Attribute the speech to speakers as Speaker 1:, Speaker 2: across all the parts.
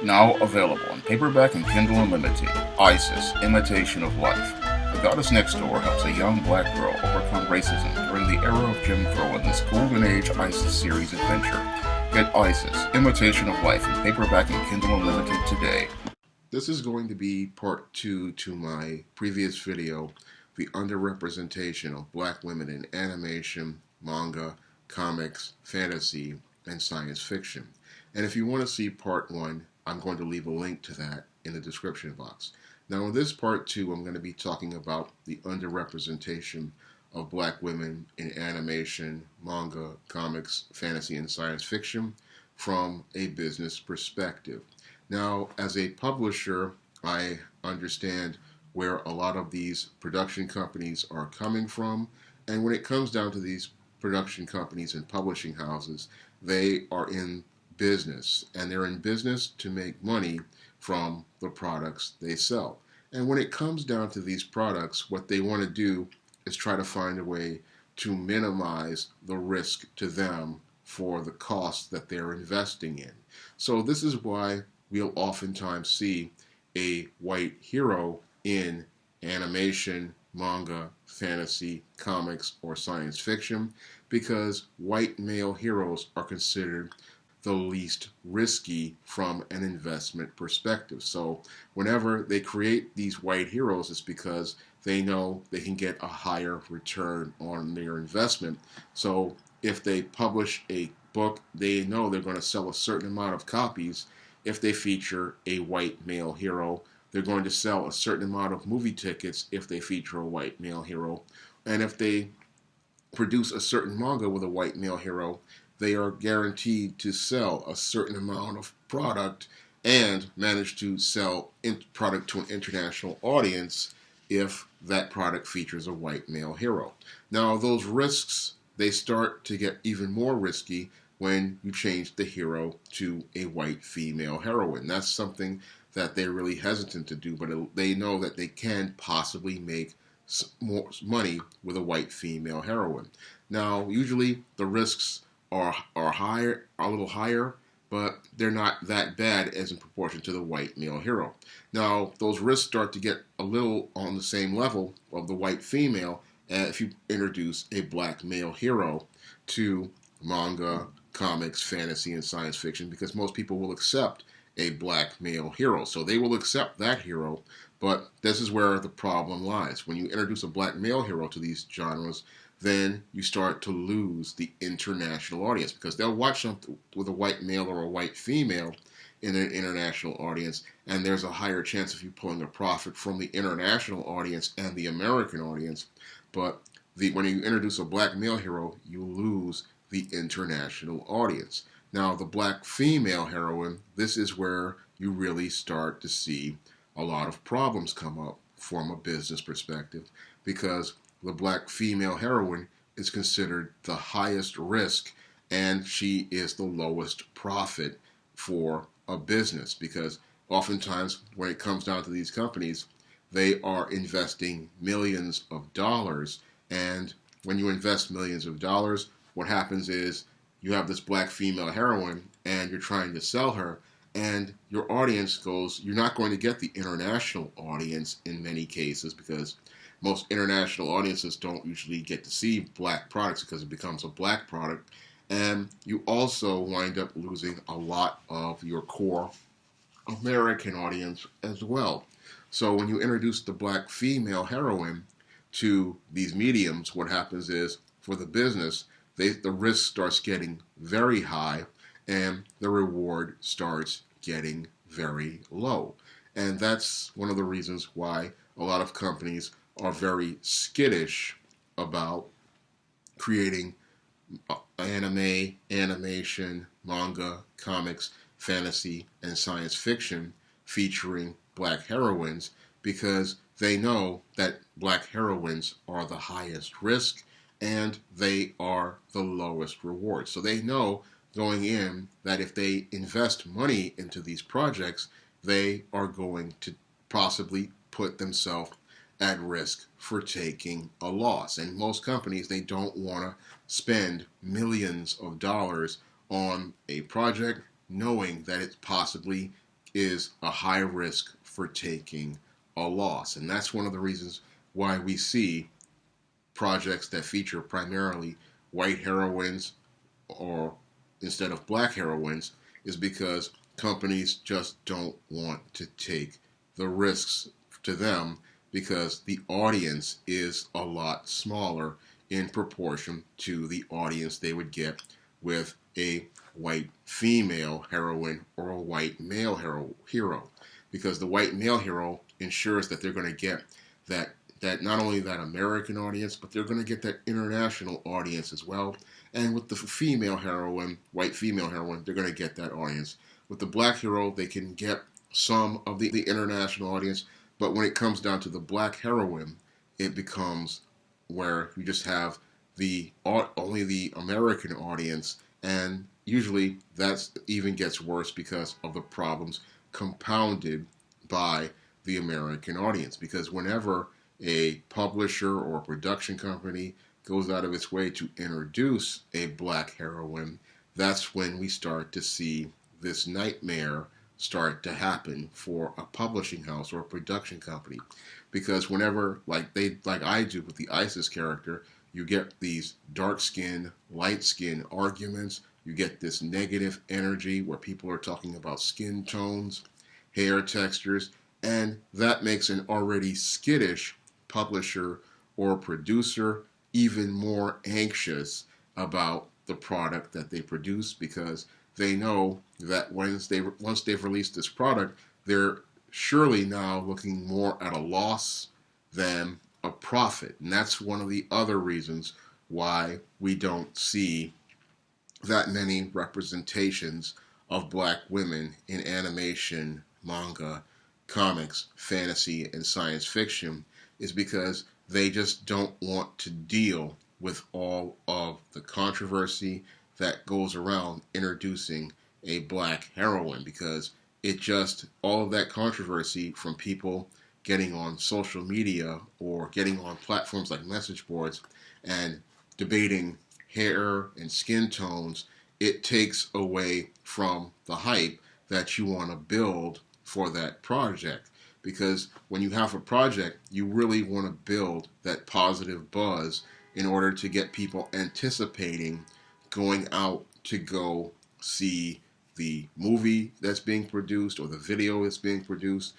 Speaker 1: Now available in paperback and Kindle Unlimited, Isis, Imitation of Life. The Goddess Next Door helps a young black girl overcome racism during the era of Jim Crow in this Golden Age Isis series adventure. Get Isis, Imitation of Life in paperback and Kindle Unlimited today. This is going to be part 2 to my previous video, the underrepresentation of black women in animation, manga, comics, fantasy, and science fiction. And if you want to see part 1, I'm going to leave a link to that in the description box. Now in this part 2, I'm going to be talking about the underrepresentation of black women in animation, manga, comics, fantasy, and science fiction from a business perspective. Now, as a publisher, I understand where a lot of these production companies are coming from, and when it comes down to these production companies and publishing houses, they are in business, and they're in business to make money from the products they sell. And when it comes down to these products, what they want to do is try to find a way to minimize the risk to them for the cost that they're investing in. So this is why we'll oftentimes see a white hero in animation, manga, fantasy, comics, or science fiction, because white male heroes are considered the least risky from an investment perspective. So whenever they create these white heroes, it's because they know they can get a higher return on their investment. So if they publish a book, they know they're going to sell a certain amount of copies. If they feature a white male hero, they're going to sell a certain amount of movie tickets if they feature a white male hero. And if they produce a certain manga with a white male hero, they are guaranteed to sell a certain amount of product and manage to sell product to an international audience if that product features a white male hero. Now, those risks, they start to get even more risky when you change the hero to a white female heroine. That's something that they're really hesitant to do, but they know that they can possibly make more money with a white female heroine. Now, usually the risks are higher, are a little higher, but they're not that bad as in proportion to the white male hero. Now, those risks start to get a little on the same level of the white female if you introduce a black male hero to manga, comics, fantasy, and science fiction, because most people will accept a black male hero. So they will accept that hero, but this is where the problem lies. When you introduce a black male hero to these genres, then you start to lose the international audience, because they'll watch something with a white male or a white female in an international audience, and there's a higher chance of you pulling a profit from the international audience and the American audience. But when you introduce a black male hero, you lose the international audience. Now, the black female heroine, this is where you really start to see a lot of problems come up from a business perspective, because the black female heroine is considered the highest risk, and she is the lowest profit for a business, because oftentimes when it comes down to these companies, they are investing millions of dollars, and when you invest millions of dollars, what happens is you have this black female heroine and you're trying to sell her, and your audience goes, you're not going to get the international audience in many cases, because most international audiences don't usually get to see black products because it becomes a black product. And you also wind up losing a lot of your core American audience as well. So when you introduce the black female heroine to these mediums, what happens is, for the business, the risk starts getting very high and the reward starts getting very low. And that's one of the reasons why a lot of companies are very skittish about creating anime, animation, manga, comics, fantasy, and science fiction featuring black heroines, because they know that black heroines are the highest risk and they are the lowest reward. So they know going in that if they invest money into these projects, they are going to possibly put themselves at risk for taking a loss. And most companies, they don't want to spend millions of dollars on a project knowing that it possibly is a high risk for taking a loss. And that's one of the reasons why we see projects that feature primarily white heroines or instead of black heroines, is because companies just don't want to take the risks to them because the audience is a lot smaller in proportion to the audience they would get with a white female heroine or a white male hero. Because the white male hero ensures that they're going to get that not only that American audience, but they're going to get that international audience as well. And with the female heroine, white female heroine, they're going to get that audience. With the black hero, they can get some of the international audience, but when it comes down to the black heroine, it becomes where you just have only the American audience, and usually that even gets worse because of the problems compounded by the American audience. Because whenever a publisher or a production company goes out of its way to introduce a black heroine, that's when we start to see this nightmare start to happen for a publishing house or a production company. Because whenever, like I do with the ISIS character, you get these dark skin, light skin arguments, you get this negative energy where people are talking about skin tones, hair textures, and that makes an already skittish publisher or producer even more anxious about the product that they produce, because they know that once they've released this product, they're surely now looking more at a loss than a profit. And that's one of the other reasons why we don't see that many representations of black women in animation, manga, comics, fantasy, and science fiction, is because they just don't want to deal with all of the controversy that goes around introducing a black heroine, because all of that controversy from people getting on social media or getting on platforms like message boards and debating hair and skin tones, it takes away from the hype that you want to build for that project. Because when you have a project, you really want to build that positive buzz in order to get people anticipating going out to go see the movie that's being produced or the video that's being produced,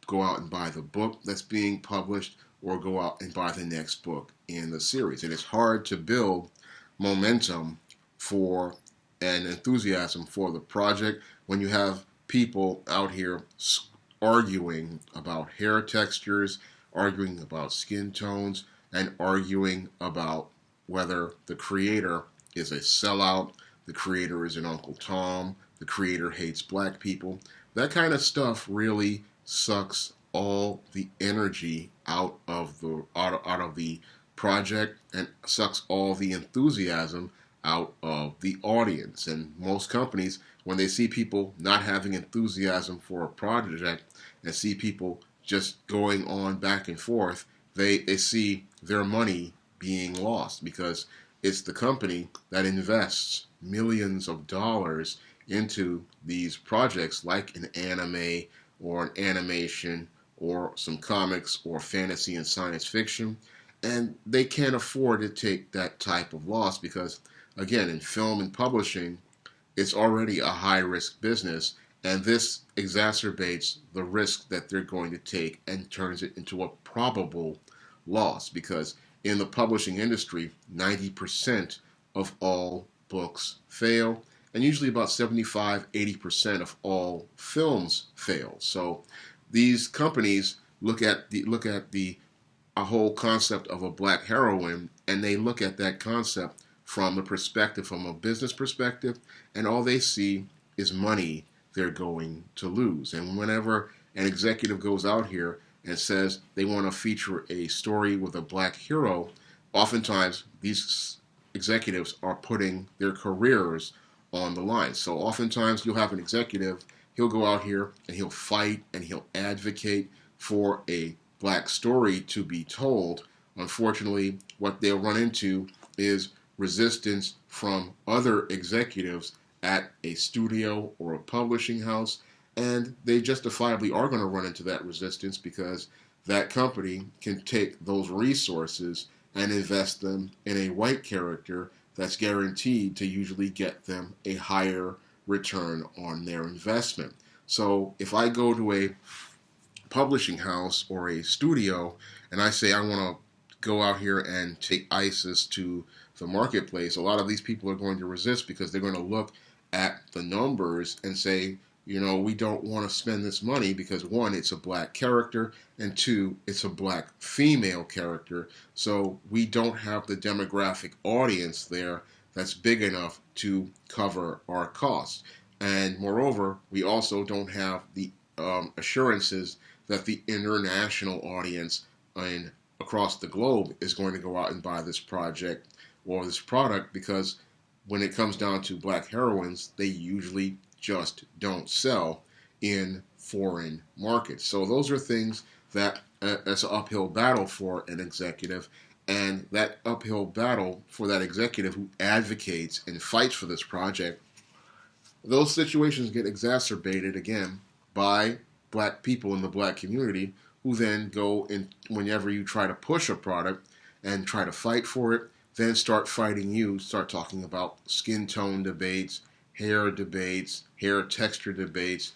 Speaker 1: go out and buy the book that's being published, or go out and buy the next book in the series. And it's hard to build momentum for and enthusiasm for the project when you have people out here arguing about hair textures, arguing about skin tones, and arguing about whether the creator is a sellout, the creator is an Uncle Tom, the creator hates black people. That kind of stuff really sucks all the energy out of the project and sucks all the enthusiasm out of the audience. And most companies, when they see people not having enthusiasm for a project and see people just going on back and forth, they see their money being lost, because it's the company that invests millions of dollars into these projects like an anime or an animation or some comics or fantasy and science fiction, and they can't afford to take that type of loss because, again, in film and publishing, it's already a high-risk business, and this exacerbates the risk that they're going to take and turns it into a probable loss, because in the publishing industry, 90% of all books fail, and usually about 75-80% of all films fail. So these companies look at a whole concept of a black heroine, and they look at that concept from a business perspective, and all they see is money they're going to lose. And whenever an executive goes out here and says they want to feature a story with a black hero, oftentimes these executives are putting their careers on the line. So oftentimes you'll have an executive, he'll go out here and he'll fight and he'll advocate for a black story to be told. Unfortunately, what they'll run into is resistance from other executives at a studio or a publishing house, And they justifiably are going to run into that resistance because that company can take those resources and invest them in a white character that's guaranteed to usually get them a higher return on their investment. So if I go to a publishing house or a studio and I say I want to go out here and take ISIS to the marketplace, a lot of these people are going to resist because they're going to look at the numbers and say, we don't want to spend this money because one, it's a black character, and two, it's a black female character. So we don't have the demographic audience there that's big enough to cover our costs. And moreover, we also don't have the assurances that the international audience across the globe is going to go out and buy this project or this product, because when it comes down to black heroines, they usually just don't sell in foreign markets. So those are things that it's an uphill battle for an executive, and that uphill battle for that executive who advocates and fights for this project, those situations get exacerbated again by black people in the black community who then go in whenever you try to push a product and try to fight for it, then start fighting you, start talking about skin tone debates, hair texture debates,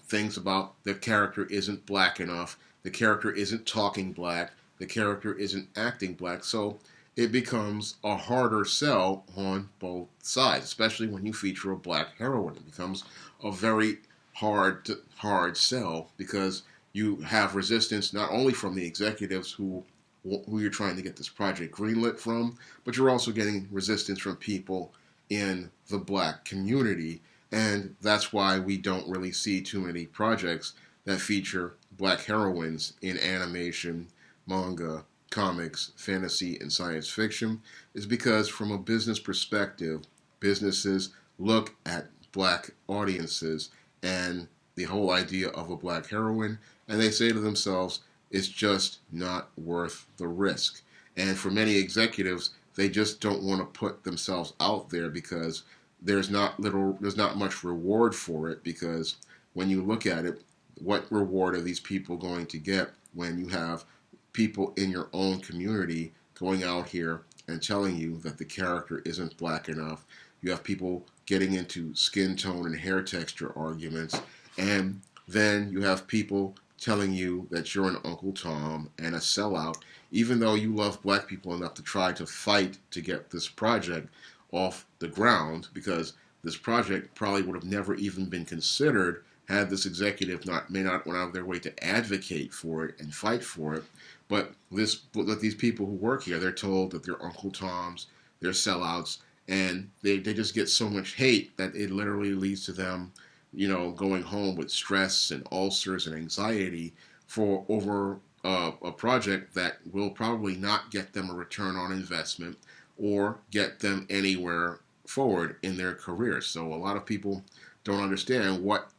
Speaker 1: things about the character isn't black enough, the character isn't talking black, the character isn't acting black. So it becomes a harder sell on both sides, especially when you feature a black heroine. It becomes a very hard sell because you have resistance not only from the executives who you're trying to get this project greenlit from, but you're also getting resistance from people in the black community. And that's why we don't really see too many projects that feature black heroines in animation, manga, comics, fantasy, and science fiction, is because from a business perspective, businesses look at black audiences and the whole idea of a black heroine, and they say to themselves, it's just not worth the risk. And for many executives, they just don't want to put themselves out there because there's not much reward for it, because when you look at it, what reward are these people going to get when you have people in your own community going out here and telling you that the character isn't black enough? You have people getting into skin tone and hair texture arguments, and then you have people telling you that you're an Uncle Tom and a sellout, even though you love black people enough to try to fight to get this project off the ground, because this project probably would have never even been considered had this executive may not went out of their way to advocate for it and fight for it. But these people who work here, they're told that they're Uncle Toms, they're sellouts, and they just get so much hate that it literally leads to them, going home with stress and ulcers and anxiety over a project that will probably not get them a return on investment or get them anywhere forward in their career. So a lot of people don't understand what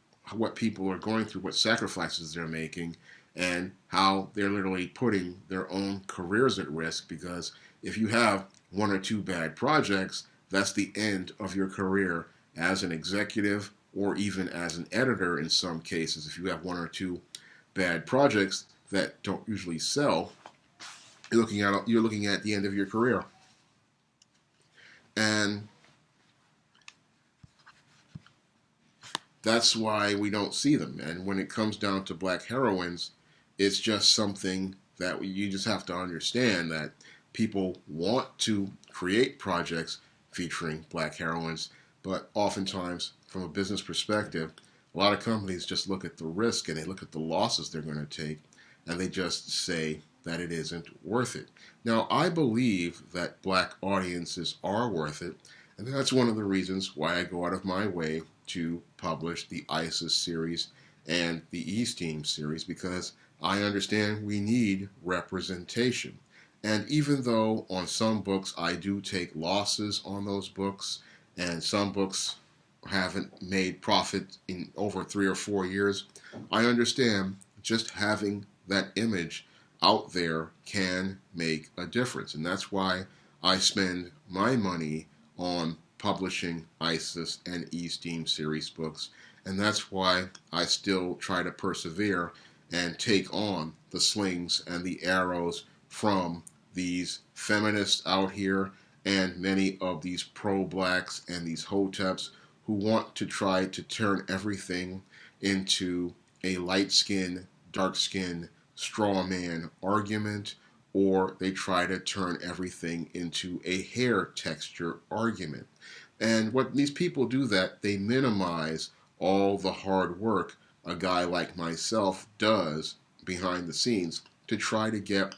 Speaker 1: people are going through, what sacrifices they're making, and how they're literally putting their own careers at risk, because if you have one or two bad projects, that's the end of your career as an executive or even as an editor in some cases. If you have one or two bad projects that don't usually sell, you're looking at the end of your career. And that's why we don't see them. And when it comes down to black heroines, it's just something that you just have to understand, that people want to create projects featuring black heroines, but oftentimes, from a business perspective, a lot of companies just look at the risk and they look at the losses they're going to take, and they just say that it isn't worth it. Now, I believe that black audiences are worth it, and that's one of the reasons why I go out of my way to publish the ISIS series and the E-Steam series, because I understand we need representation. And even though on some books I do take losses on those books, and some books haven't made profit in over 3 or 4 years, I understand just having that image out there can make a difference. And that's why I spend my money on publishing ISIS and E-Steam series books. And that's why I still try to persevere and take on the slings and the arrows from these feminists out here and many of these pro-blacks and these hoteps who want to try to turn everything into a light-skinned, dark-skinned straw man argument, or they try to turn everything into a hair texture argument. And when these people do that, they minimize all the hard work a guy like myself does behind the scenes to try to get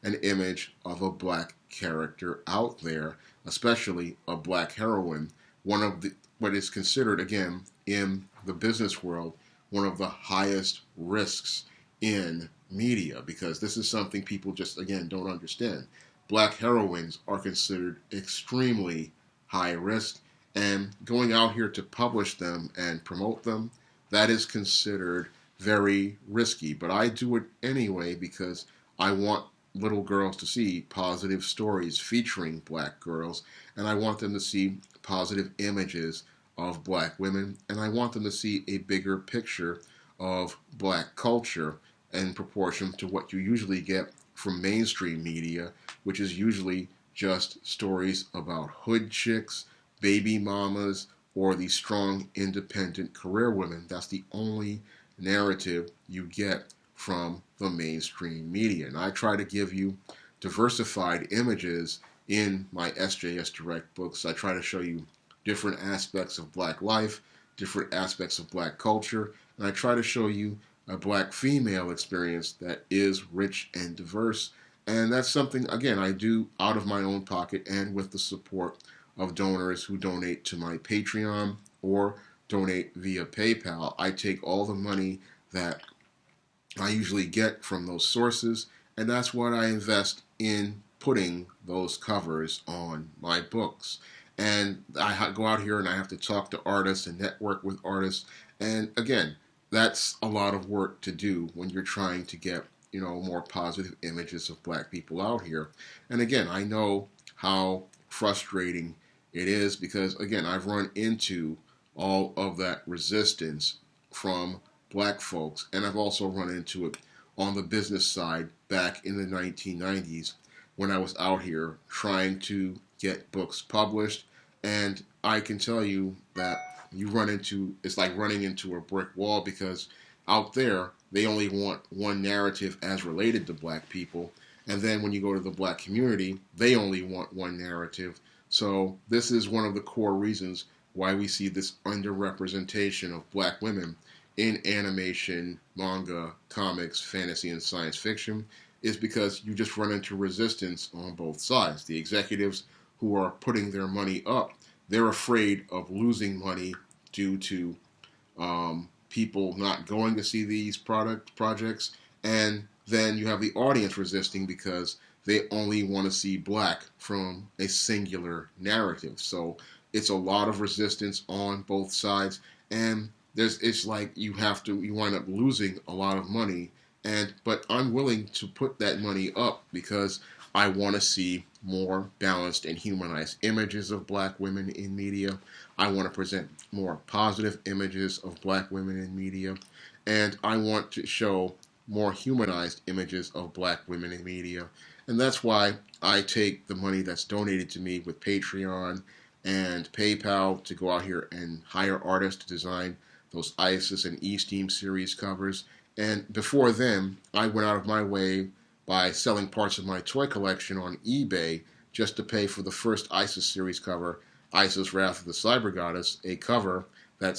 Speaker 1: an image of a black character out there, especially a black heroine, one of the what is considered, again, in the business world, one of the highest risks in media, because this is something people just, again, don't understand. Black heroines are considered extremely high risk, and going out here to publish them and promote them, that is considered very risky. But I do it anyway because I want little girls to see positive stories featuring black girls, and I want them to see positive images of black women, and I want them to see a bigger picture of black culture in proportion to what you usually get from mainstream media, which is usually just stories about hood chicks, baby mamas, or these strong, independent career women. That's the only narrative you get from the mainstream media. And I try to give you diversified images in my SJS Direct books. I try to show you different aspects of black life, different aspects of black culture, and I try to show you a black female experience that is rich and diverse. And that's something, again, I do out of my own pocket and with the support of donors who donate to my Patreon or donate via PayPal. I take all the money that I usually get from those sources, and that's what I invest in putting those covers on my books. And I go out here and I have to talk to artists and network with artists. And again, that's a lot of work to do when you're trying to get, more positive images of black people out here. And again, I know how frustrating it is because, again, I've run into all of that resistance from black folks, and I've also run into it on the business side back in the 1990s when I was out here trying to get books published. And I can tell you that it's like running into a brick wall, because out there they only want one narrative as related to black people, and then when you go to the black community, they only want one narrative. So this is one of the core reasons why we see this underrepresentation of black women in animation, manga, comics, fantasy, and science fiction, is because you just run into resistance on both sides. The executives who are putting their money up, they're afraid of losing money due to people not going to see these projects, and then you have the audience resisting because they only want to see black from a singular narrative. So it's a lot of resistance on both sides, and it's like you wind up losing a lot of money, but I'm willing to put that money up because I want to see more balanced and humanized images of black women in media. I want to present more positive images of black women in media, and I want to show more humanized images of black women in media. And that's why I take the money that's donated to me with Patreon and PayPal to go out here and hire artists to design those ISIS and E-Steam series covers. And before then, I went out of my way by selling parts of my toy collection on eBay just to pay for the first ISIS series cover, ISIS Wrath of the Cyber Goddess, a cover that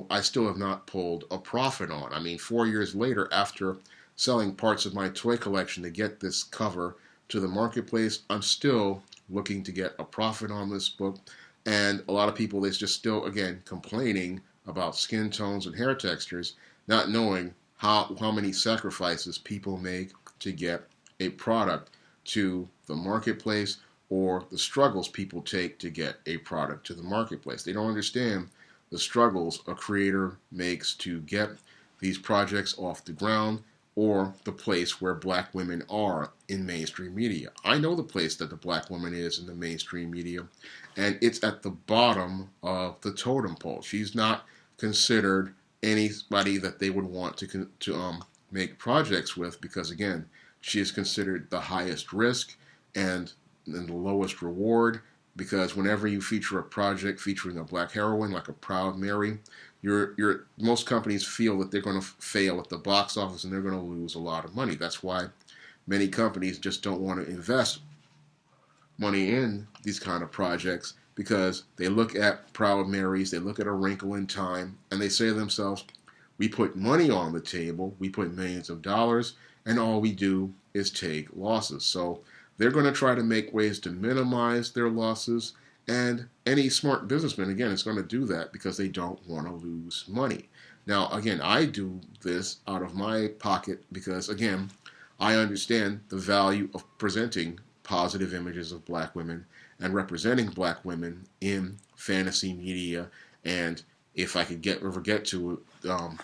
Speaker 1: I still have not pulled a profit on. I mean, 4 years later, after selling parts of my toy collection to get this cover to the marketplace, I'm still looking to get a profit on this book. And a lot of people, they're just still, again, complaining about skin tones and hair textures, not knowing how many sacrifices people make to get a product to the marketplace, or the struggles people take to get a product to the marketplace. They don't understand the struggles a creator makes to get these projects off the ground, or the place where black women are in mainstream media. I know the place that the black woman is in the mainstream media, and it's at the bottom of the totem pole. She's not considered anybody that they would want to make projects with, because again, she is considered the highest risk and the lowest reward. Because whenever you feature a project featuring a black heroine like a Proud Mary, most companies feel that they're going to fail at the box office and they're going to lose a lot of money. That's why many companies just don't want to invest money in these kind of projects, because they look at Proud Marys, they look at A Wrinkle in Time, and they say to themselves, we put money on the table, we put millions of dollars, and all we do is take losses. So they're going to try to make ways to minimize their losses, and any smart businessman, again, is going to do that because they don't want to lose money. Now, again, I do this out of my pocket because, again, I understand the value of presenting positive images of black women and representing black women in fantasy media. And if I could ever get to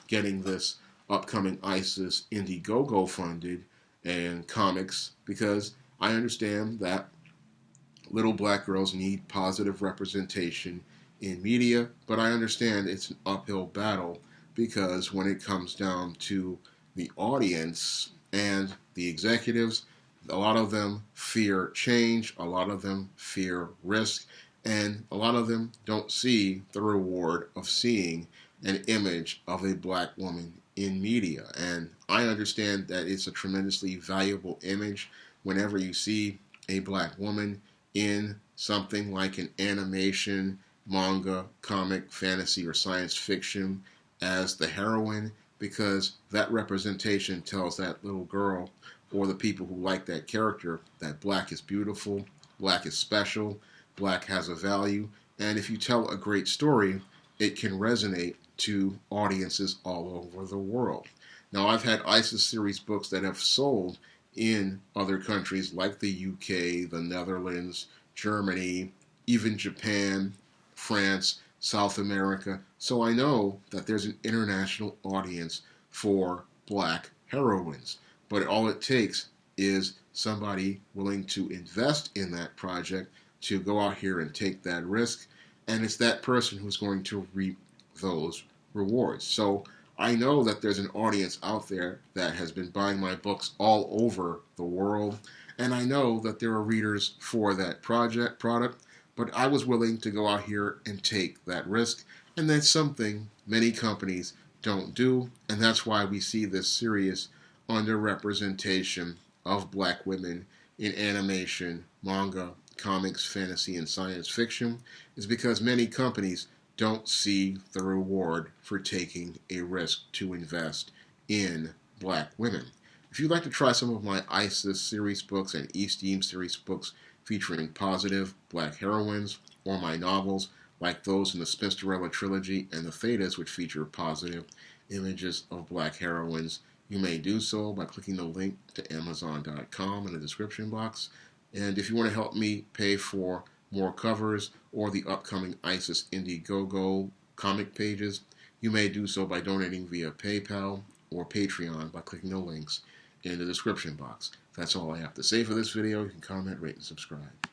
Speaker 1: getting this upcoming ISIS Indiegogo funded and comics, because I understand that little black girls need positive representation in media, but I understand it's an uphill battle, because when it comes down to the audience and the executives, a lot of them fear change, a lot of them fear risk, and a lot of them don't see the reward of seeing an image of a black woman in media. And I understand that it's a tremendously valuable image whenever you see a black woman in something like an animation, manga, comic, fantasy, or science fiction as the heroine, because that representation tells that little girl or the people who like that character that black is beautiful, black is special, black has a value, and if you tell a great story, it can resonate to audiences all over the world. Now, I've had ISIS series books that have sold in other countries like the UK, the Netherlands, Germany, even Japan, France, South America. So I know that there's an international audience for black heroines. But all it takes is somebody willing to invest in that project, to go out here and take that risk, and it's that person who's going to reap those rewards. So I know that there's an audience out there that has been buying my books all over the world, and I know that there are readers for that product, but I was willing to go out here and take that risk, and that's something many companies don't do, and that's why we see this serious underrepresentation of black women in animation, manga, comics, fantasy, and science fiction, is because many companies don't see the reward for taking a risk to invest in black women. If you'd like to try some of my ISIS series books and Esteem series books featuring positive black heroines, or my novels like those in the Spinsterella trilogy and the Thetas, which feature positive images of black heroines, you may do so by clicking the link to Amazon.com in the description box. And if you want to help me pay for more covers or the upcoming ISIS Indiegogo comic pages, you may do so by donating via PayPal or Patreon by clicking the links in the description box. That's all I have to say for this video. You can comment, rate, and subscribe.